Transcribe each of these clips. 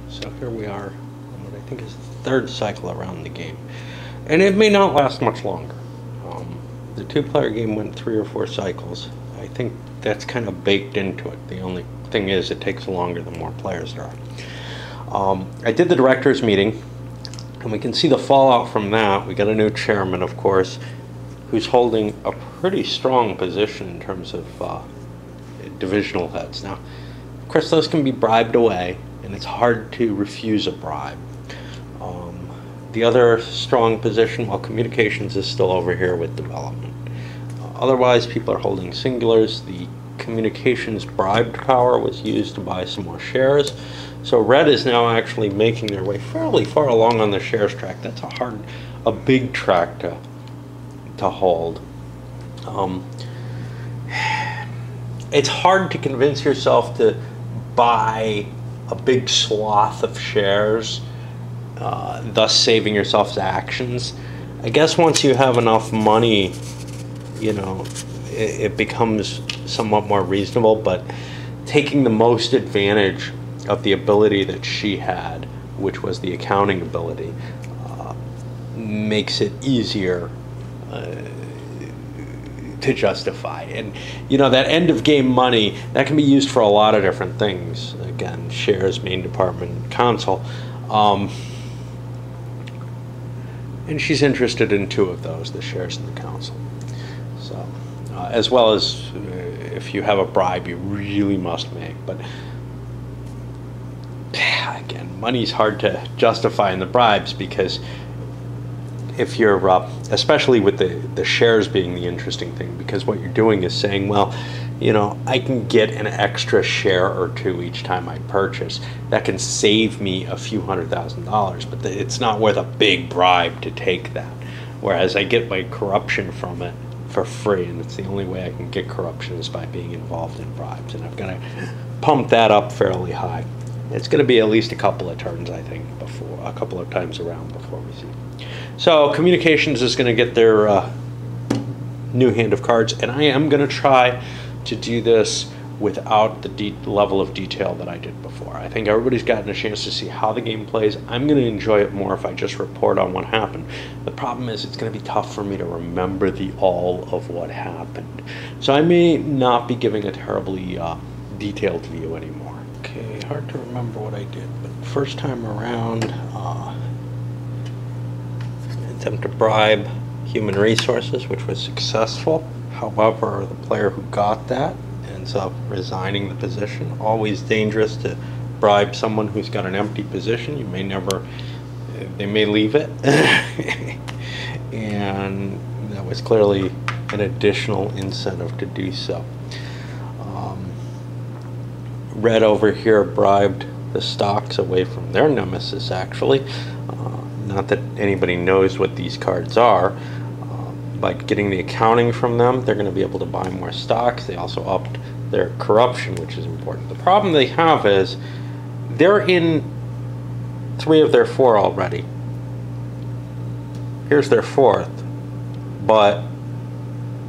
So here we are, what I think is the third cycle around the game. And it may not last much longer. The two-player game went 3 or 4 cycles. I think that's kind of baked into it. The only thing is it takes longer the more players there are. I did the directors meeting, and we can see the fallout from that. We got a new chairman, of course, who's holding a pretty strong position in terms of divisional heads. Now, of course, those can be bribed away, and it's hard to refuse a bribe. The other strong position, well, communications is still over here with development. Otherwise, people are holding singulars. The communications bribed power was used to buy some more shares. So red is now actually making their way fairly far along on the shares track. That's a big track to hold. It's hard to convince yourself to buy a big swath of shares, thus saving yourself's actions. I guess once you have enough money, you know, it becomes somewhat more reasonable, but taking the most advantage of the ability that she had, which was the accounting ability, makes it easier to justify. And you know, that end of game money, that can be used for a lot of different things. Again, shares, main department, console. And she's interested in 2 of those, the shares and the council. So, as well as if you have a bribe you really must make. But again, money's hard to justify in the bribes, because if you're, especially with the shares being the interesting thing, because what you're doing is saying, well, you know, I can get an extra share or 2 each time I purchase. That can save me a few $100,000, but it's not worth a big bribe to take that. Whereas I get my corruption from it for free, and it's the only way I can get corruption is by being involved in bribes. And I've got to pump that up fairly high. It's going to be at least a couple of turns, I think, before a couple of times around before we see. So communications is going to get their new hand of cards, and I am going to try to do this without the level of detail that I did before. I think everybody's gotten a chance to see how the game plays. I'm going to enjoy it more if I just report on what happened. The problem is it's going to be tough for me to remember all of what happened. So I may not be giving a terribly detailed view anymore. Okay, hard to remember what I did, but first time around, attempt to bribe human resources, which was successful. However, the player who got that ends up resigning the position. Always dangerous to bribe someone who's got an empty position. You may never, they may leave it. And that was clearly an additional incentive to do so. Red over here bribed the stocks away from their nemesis, actually. Not that anybody knows what these cards are. By getting the accounting from them, they're going to be able to buy more stocks. They also upped their corruption, which is important. The problem they have is they're in 3 of their 4 already. Here's their 4th, but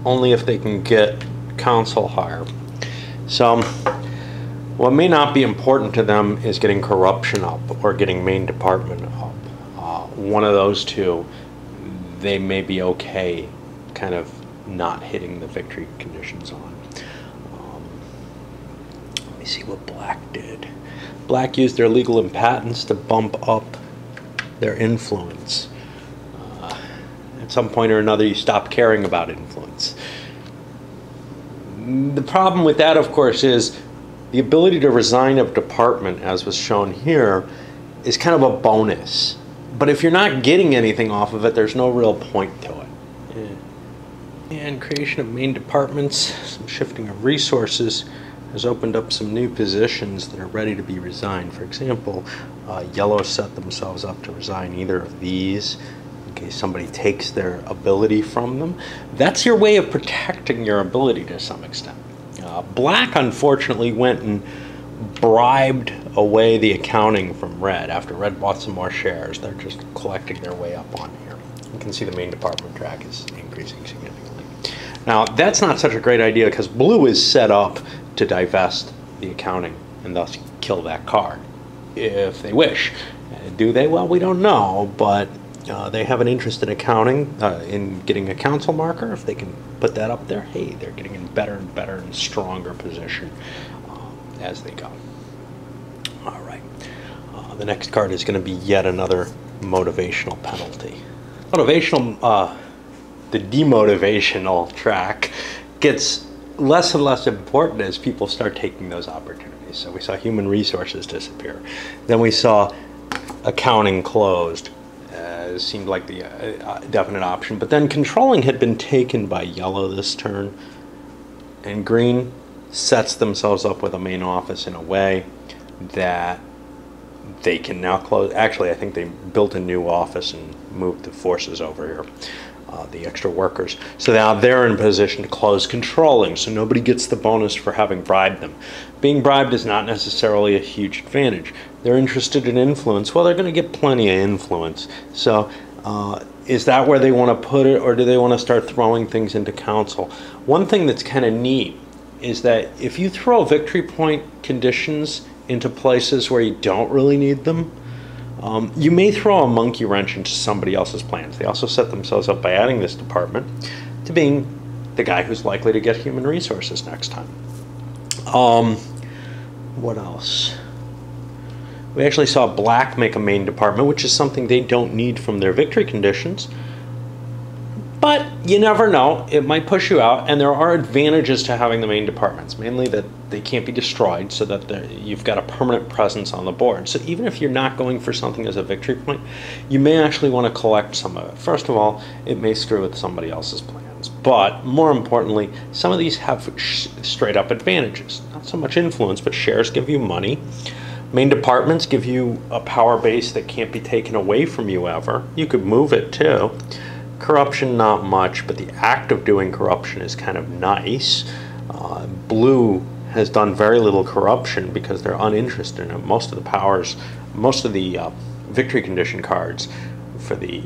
only if they can get council higher. So what may not be important to them is getting corruption up or getting main department up. One of those 2, they may be okay kind of not hitting the victory conditions on. Let me see what black did. Black used their legal impotence to bump up their influence. At some point or another, you stop caring about influence. The problem with that, of course, is the ability to resign of department, as was shown here, is kind of a bonus. But if you're not getting anything off of it, there's no real point to it. And creation of main departments, some shifting of resources, has opened up some new positions that are ready to be resigned. For example, yellow set themselves up to resign either of these in case somebody takes their ability from them. That's your way of protecting your ability to some extent. Black, unfortunately, went and bribed away the accounting from red. After red bought some more shares, they're just collecting their way up on here. You can see the main department track is increasing significantly. Now, that's not such a great idea because blue is set up to divest the accounting and thus kill that card. if they wish. Do they? Well, we don't know, but they have an interest in accounting, in getting a council marker. If they can put that up there, hey, they're getting in better and better and stronger position as they go. All right. The next card is going to be yet another motivational penalty. The demotivational track gets less and less important as people start taking those opportunities. So we saw human resources disappear. Then we saw accounting closed. Seemed like the definite option. But then controlling had been taken by yellow this turn. And green sets themselves up with a main office in a way that they can now close. Actually, I think they built a new office and moved the forces over here, the extra workers. So now they're in position to close controlling, so nobody gets the bonus for having bribed them. Being bribed is not necessarily a huge advantage. They're interested in influence. Well, they're going to get plenty of influence. So is that where they want to put it, or do they want to start throwing things into council? One thing that's kind of neat is that if you throw victory point conditions into places where you don't really need them, you may throw a monkey wrench into somebody else's plans. They also set themselves up by adding this department to being the guy who's likely to get human resources next time. What else? We actually saw black make a main department, which is something they don't need from their victory conditions. But you never know, it might push you out, and there are advantages to having the main departments, mainly that they can't be destroyed, so that you've got a permanent presence on the board. So even if you're not going for something as a victory point, you may actually want to collect some of it. First of all, it may screw with somebody else's plans, but more importantly, some of these have straight up advantages. Not so much influence, but shares give you money. Main departments give you a power base that can't be taken away from you ever. You could move it too. Corruption, not much, but the act of doing corruption is kind of nice. Blue has done very little corruption because they're uninterested in it. Most of the powers, most of the victory condition cards for the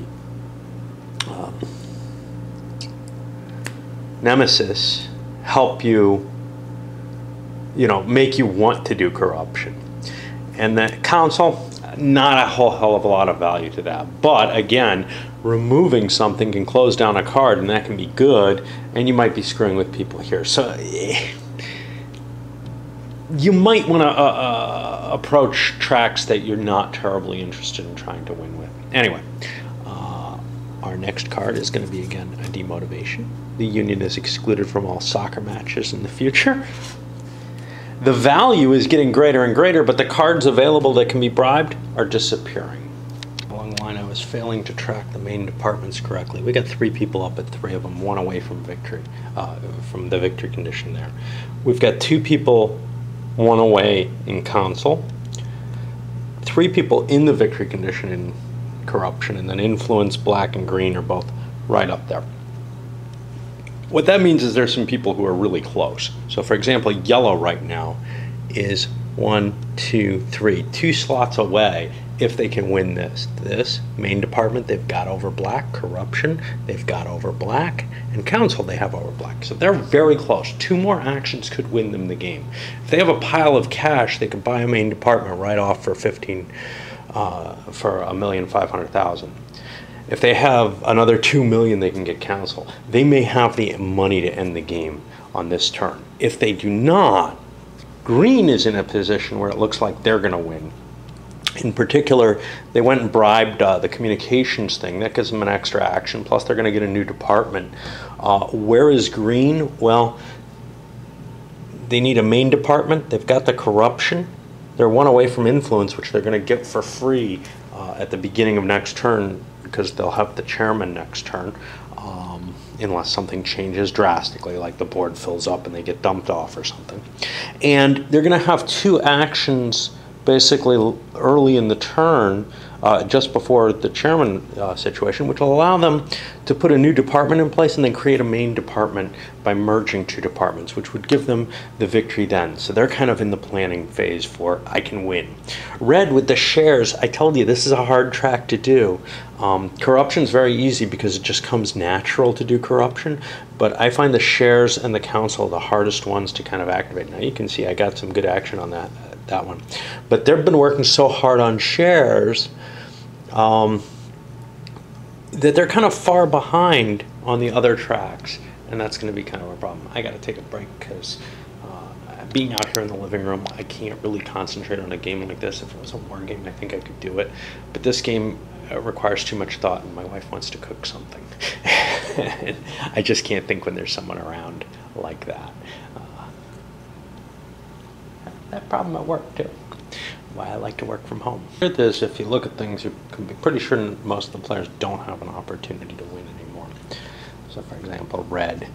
Nemesis help you, make you want to do corruption. And the council, not a whole hell of a lot of value to that. But again, removing something can close down a card, and that can be good, and you might be screwing with people here. So you might want to approach tracks that you're not terribly interested in trying to win with. Anyway, our next card is going to be, again, a demotivation. The Union is excluded from all soccer matches in the future. The value is getting greater and greater, but the cards available that can be bribed are disappearing. Along the line, I was failing to track the main departments correctly. We got 3 people up at 3 of them, 1 away from victory, from the victory condition there. We've got 2 people, 1 away in council, 3 people in the victory condition in corruption, and then influence, black and green are both right up there. What that means is there's some people who are really close. So for example, yellow right now is 1, 2, 3, 2 slots away if they can win this. This main department, they've got over black. Corruption, they've got over black. And council, they have over black. So they're very close. 2 more actions could win them the game. If they have a pile of cash, they could buy a main department right off for for $1,500,000. If they have another 2 million, they can get council. They may have the money to end the game on this turn. If they do not, green is in a position where it looks like they're going to win. In particular, they went and bribed the communications thing. That gives them an extra action. Plus, they're going to get a new department. Where is green? Well, they need a main department. They've got the corruption. They're 1 away from influence, which they're going to get for free at the beginning of next turn, because they'll have the chairman next turn, unless something changes drastically, like the board fills up and they get dumped off or something. And they're going to have 2 actions basically early in the turn, just before the chairman situation, which will allow them to put a new department in place and then create a main department by merging 2 departments, which would give them the victory then. So they're kind of in the planning phase for, I can win. Red with the shares, I told you this is a hard track to do. Corruption's very easy because it just comes natural to do corruption, but I find the shares and the council the hardest ones to kind of activate. Now you can see I got some good action on that that one. But they've been working so hard on shares that they're kind of far behind on the other tracks, and that's going to be kind of a problem. I got to take a break because being out here in the living room, I can't really concentrate on a game like this. If it was a war game, I think I could do it. But this game requires too much thought, and my wife wants to cook something. I just can't think when there's someone around like that. That problem at work, too. Why I like to work from home. With this, if you look at things, you can be pretty sure most of the players don't have an opportunity to win anymore. So, for example, Red,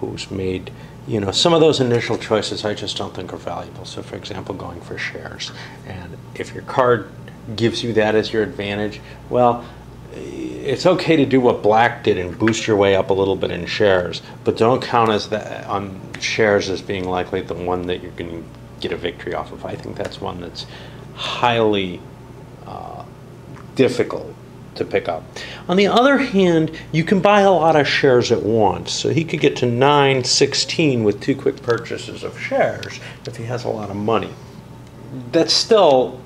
who's made, you know, some of those initial choices I just don't think are valuable. So, for example, going for shares. And if your card gives you that as your advantage, well, it's okay to do what Black did and boost your way up a little bit in shares, but don't count as that on shares as being likely the one that you're going to get a victory off of. I think that's one that's highly difficult to pick up. On the other hand, you can buy a lot of shares at once. So he could get to 916 with 2 quick purchases of shares if he has a lot of money. That's still,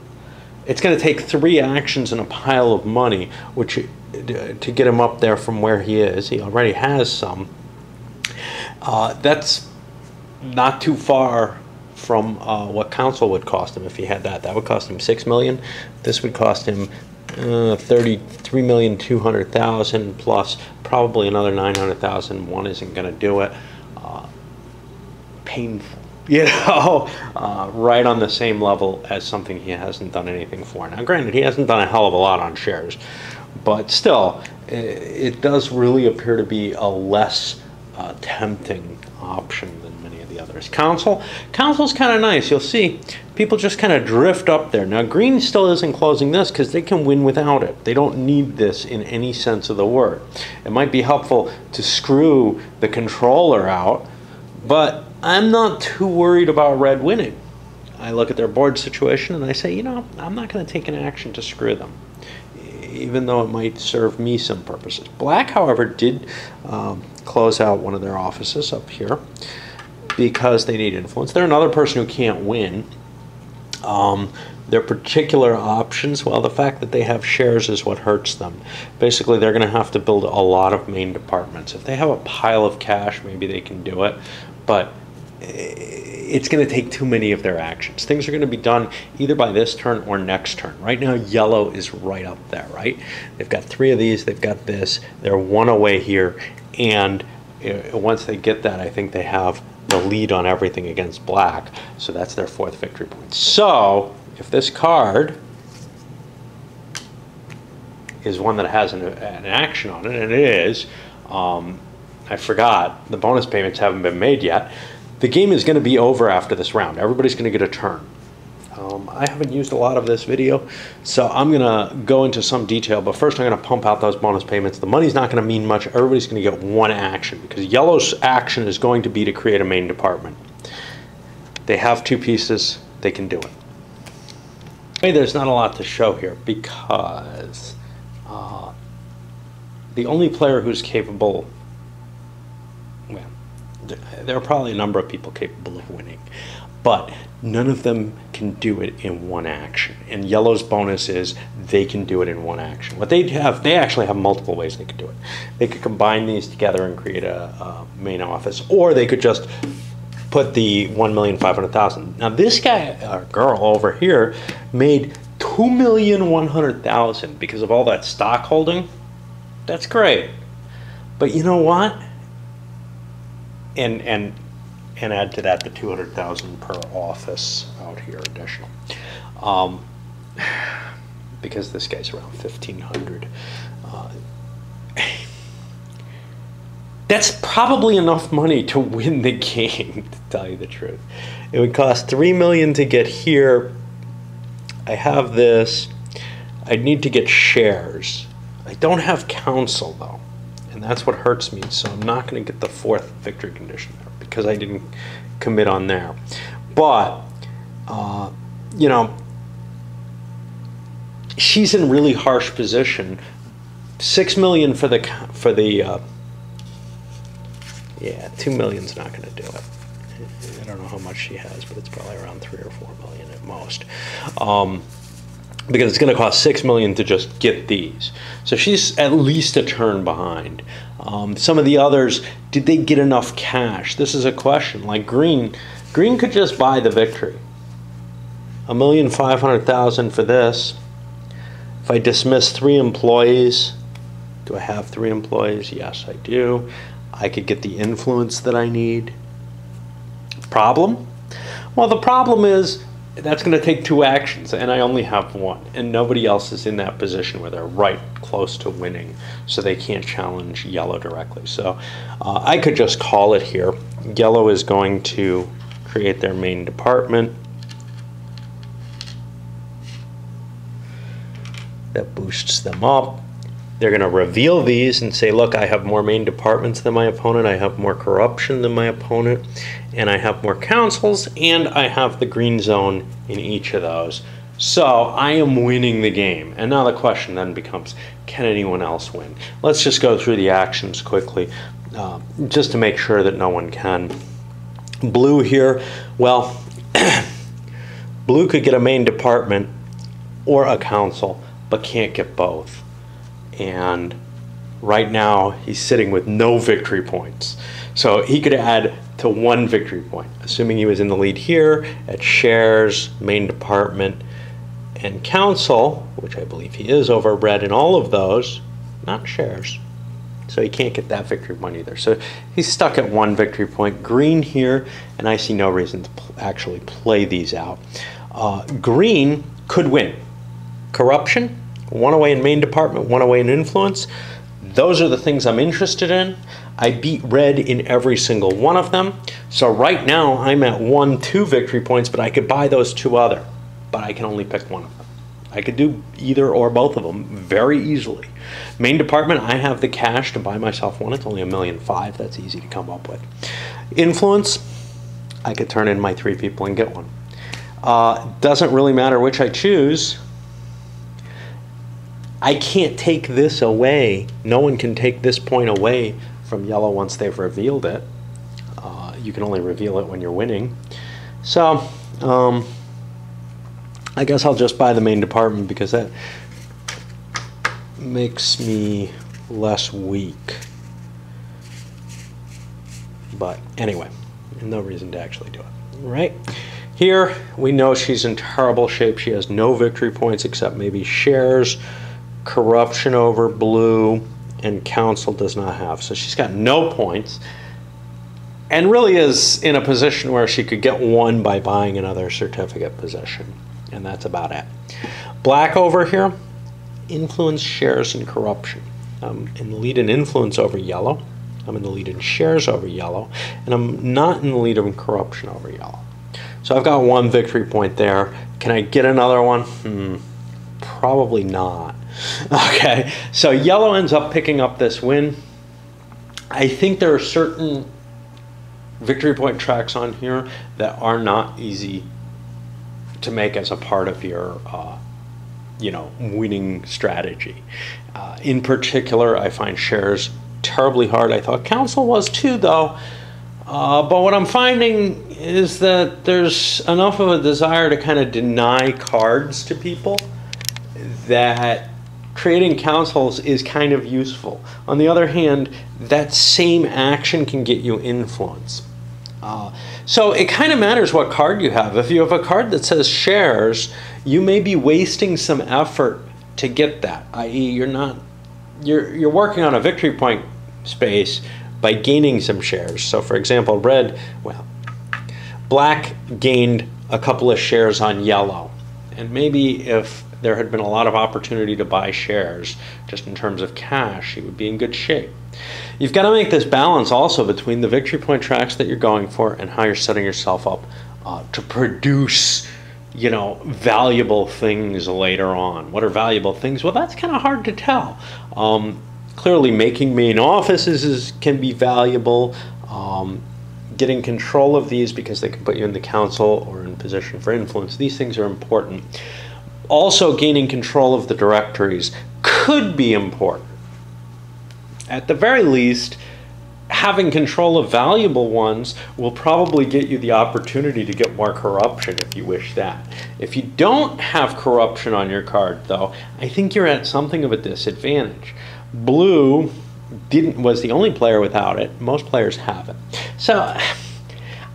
it's going to take 3 actions and a pile of money, which to get him up there from where he is. He already has some. That's not too far from what Council would cost him if he had that. That would cost him $6 million. This would cost him $33,200,000 plus probably another $900,000. One isn't going to do it. Painful, you know, right on the same level as something he hasn't done anything for. Now, granted, he hasn't done a hell of a lot on shares, but still, it does really appear to be a less tempting option than many of the others. Council's kind of nice. You'll see people just kind of drift up there. Now, Green still isn't closing this because they can win without it. They don't need this in any sense of the word. It might be helpful to screw the controller out, but I'm not too worried about Red winning. I look at their board situation and I say, you know, I'm not going to take an action to screw them, even though it might serve me some purposes. Black, however, did close out one of their offices up here because they need influence. They're another person who can't win. Their particular options, well, the fact that they have shares is what hurts them. Basically, they're going to have to build a lot of main departments. If they have a pile of cash, maybe they can do it, but it's going to take too many of their actions. Things are going to be done either by this turn or next turn. Right now, yellow is right up there, right? They've got 3 of these. They've got this. They're 1 away here. And once they get that, I think they have the lead on everything against Black. So that's their 4th victory point. So if this card is one that has an action on it, and it is, I forgot, the bonus payments haven't been made yet. The game is going to be over after this round. Everybody's going to get a turn. I haven't used a lot of this video, so I'm going to go into some detail, but first I'm going to pump out those bonus payments. The money's not going to mean much. Everybody's going to get 1 action, because yellow's action is going to be to create a main department. They have 2 pieces. They can do it. There's not a lot to show here, because the only player who's capable, well, there are probably a number of people capable of winning, but none of them can do it in 1 action. And yellow's bonus is they can do it in 1 action. What they actually have multiple ways they could do it. They could combine these together and create a main office, or they could just put the 1,500,000. Now this guy or girl over here made 2,100,000 because of all that stock holding. That's great. But you know what? And add to that the 200,000 per office out here additional, because this guy's around 1,500. That's probably enough money to win the game, to tell you the truth. It would cost $3 million to get here. I have this. I'd need to get shares. I don't have Council though, and that's what hurts me. So I'm not going to get the 4th victory condition there, because I didn't commit on there. But you know, she's in really harsh position. $6 million for the yeah, $2 million's not going to do it. I don't don't know how much she has, but it's probably around 3 or 4 million at most. Because it's going to cost 6 million to just get these. So she's at least a turn behind. Some of the others, did they get enough cash? This is a question. Like Green could just buy the victory. 1,500,000 for this. If I dismiss 3 employees, do I have 3 employees? Yes, I do. I could get the influence that I need. Problem? Well, the problem is that's going to take 2 actions, and I only have 1, and nobody else is in that position where they're right close to winning, so they can't challenge yellow directly. So I could just call it here. Yellow is going to create their main department. That boosts them up. They're going to reveal these and say, look, I have more main departments than my opponent, I have more corruption than my opponent, and I have more councils, and I have the green zone in each of those. So I am winning the game. And now the question then becomes, can anyone else win? Let's just go through the actions quickly, just to make sure that no one can. Blue here, well, blue could get a main department or a council, but can't get both. And right now he's sitting with no victory points. So he could add to 1 victory point, assuming he was in the lead here at shares, main department, and council, which I believe he is over red in all of those, not shares. So he can't get that victory point either. So he's stuck at 1 victory point. Green here, and I see no reason to actually play these out. Green could win. Corruption, 1 away in main department, 1 away in influence. Those are the things I'm interested in. I beat red in every single one of them. So right now I'm at 2 victory points, but I could buy those 2 other. But I can only pick 1 of them. I could do either or both of them very easily. Main department, I have the cash to buy myself 1. It's only 1.5 million. That's easy to come up with. Influence, I could turn in my 3 people and get 1. Doesn't really matter which I choose. I can't take this away. No one can take this point away from yellow once they've revealed it. You can only reveal it when you're winning. So I guess I'll just buy the main department because that makes me less weak. But anyway, no reason to actually do it, right? Here, we know she's in terrible shape. She has no victory points except maybe shares, corruption over blue, and council does not have. So she's got no points and really is in a position where she could get 1 by buying another certificate position. And that's about it. Black over here, influence, shares, and corruption. I'm in the lead in influence over yellow. I'm in the lead in shares over yellow. And I'm not in the lead in corruption over yellow. So I've got 1 victory point there. Can I get another one? Probably not. Okay, so yellow ends up picking up this win. I think there are certain victory point tracks on here that are not easy to make as a part of your winning strategy. In particular, I find shares terribly hard. I thought council was too, though. But what I'm finding is that there's enough of a desire to kind of deny cards to people that creating councils is kind of useful. On the other hand, that same action can get you influence. So it kind of matters what card you have. If you have a card that says shares, you may be wasting some effort to get that, i.e. you're working on a victory point space by gaining some shares. So for example, black gained a couple of shares on yellow. And maybe if there had been a lot of opportunity to buy shares, just in terms of cash, he would be in good shape. You've got to make this balance also between the victory point tracks that you're going for and how you're setting yourself up to produce, valuable things later on. What are valuable things? Well, that's kind of hard to tell. Clearly, making main offices can be valuable. Getting control of these because they can put you in the council or in position for influence. These things are important. Also, gaining control of the directories could be important. At the very least, having control of valuable ones will probably get you the opportunity to get more corruption if you wish that. If you don't have corruption on your card, though, I think you're at something of a disadvantage. Blue was the only player without it. Most players have it. So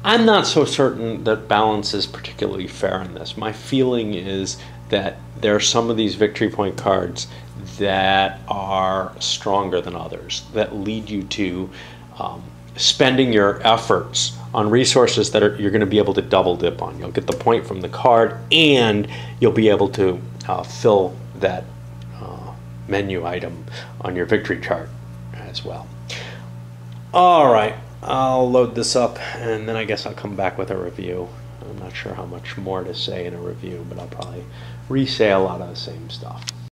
I'm not so certain that balance is particularly fair in this. My feeling is that there are some of these victory point cards that are stronger than others, that lead you to spending your efforts on resources that you're going to be able to double dip on. You'll get the point from the card, and you'll be able to fill that menu item on your victory chart as well. All right, I'll load this up, and then I guess I'll come back with a review. I'm not sure how much more to say in a review, but I'll probably re-say a lot of the same stuff.